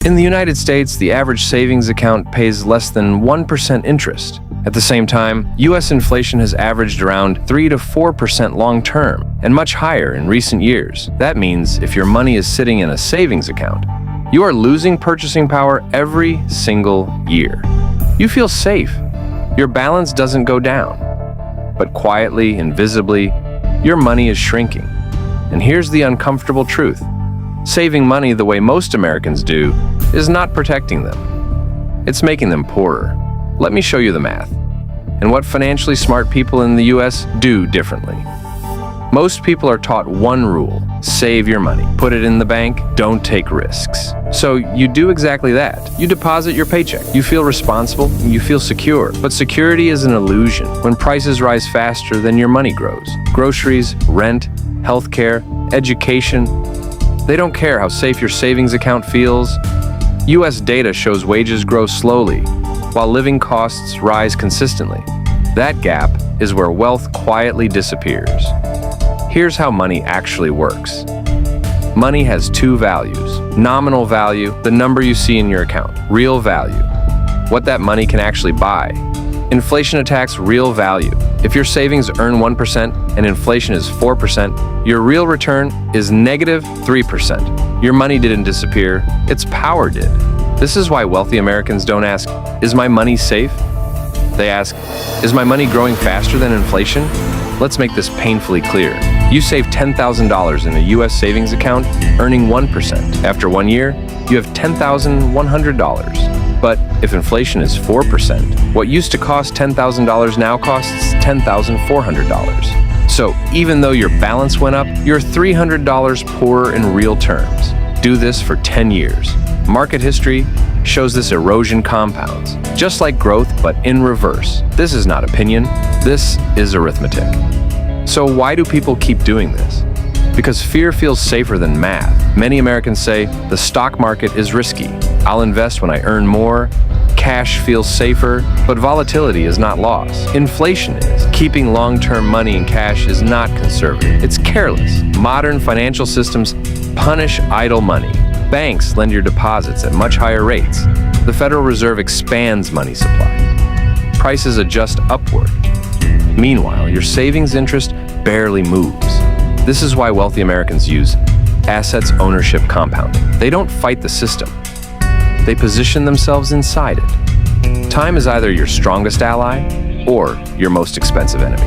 In the United States, the average savings account pays less than 1% interest. At the same time, U.S. inflation has averaged around 3 to 4% long-term, and much higher in recent years. That means if your money is sitting in a savings account, you are losing purchasing power every single year. You feel safe. Your balance doesn't go down. But quietly, invisibly, your money is shrinking. And here's the uncomfortable truth. Saving money the way most Americans do is not protecting them. It's making them poorer. Let me show you the math and what financially smart people in the US do differently. Most people are taught one rule: save your money. Put it in the bank, don't take risks. So you do exactly that. You deposit your paycheck. You feel responsible, you feel secure. But security is an illusion. When prices rise faster than your money grows. Groceries, rent, healthcare, education, they don't care how safe your savings account feels. US data shows wages grow slowly, while living costs rise consistently. That gap is where wealth quietly disappears. Here's how money actually works. Money has two values. Nominal value, the number you see in your account. Real value, what that money can actually buy. Inflation attacks real value. If your savings earn 1% and inflation is 4%, your real return is negative 3%. Your money didn't disappear, its power did. This is why wealthy Americans don't ask, "Is my money safe?" They ask, "Is my money growing faster than inflation?" Let's make this painfully clear. You save $10,000 in a US savings account, earning 1%. After 1 year, you have $10,100. But if inflation is 4%, what used to cost $10,000 now costs $10,400. So even though your balance went up, you're $300 poorer in real terms. Do this for 10 years. Market history shows this erosion compounds, just like growth, but in reverse. This is not opinion, this is arithmetic. So why do people keep doing this? Because fear feels safer than math. Many Americans say, the stock market is risky. I'll invest when I earn more. Cash feels safer, but volatility is not loss. Inflation is. Keeping long-term money in cash is not conservative. It's careless. Modern financial systems punish idle money. Banks lend your deposits at much higher rates. The Federal Reserve expands money supply. Prices adjust upward. Meanwhile, your savings interest barely moves. This is why wealthy Americans use assets ownership compounding. They don't fight the system. They position themselves inside it. Time is either your strongest ally or your most expensive enemy.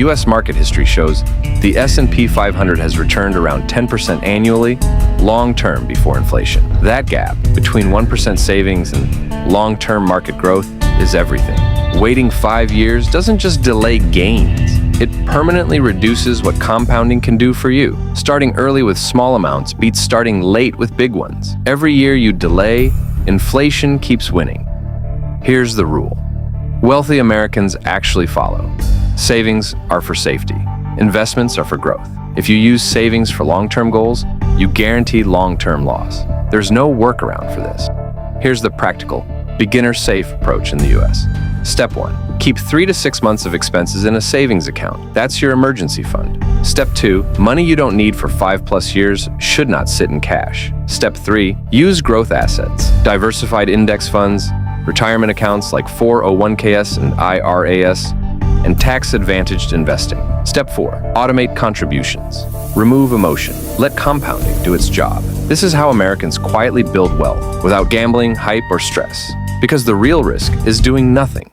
US market history shows the S&P 500 has returned around 10% annually, long-term before inflation. That gap between 1% savings and long-term market growth is everything. Waiting 5 years doesn't just delay gains. It permanently reduces what compounding can do for you. Starting early with small amounts beats starting late with big ones. Every year you delay, inflation keeps winning. Here's the rule. Wealthy Americans actually follow. Savings are for safety. Investments are for growth. If you use savings for long-term goals, you guarantee long-term loss. There's no workaround for this. Here's the practical, beginner-safe approach in the US. Step 1. Keep 3 to 6 months of expenses in a savings account. That's your emergency fund. Step 2. Money you don't need for 5+ years should not sit in cash. Step 3. Use growth assets, diversified index funds, retirement accounts like 401ks and IRAs, and tax-advantaged investing. Step 4. Automate contributions. Remove emotion. Let compounding do its job. This is how Americans quietly build wealth without gambling, hype, or stress. Because the real risk is doing nothing.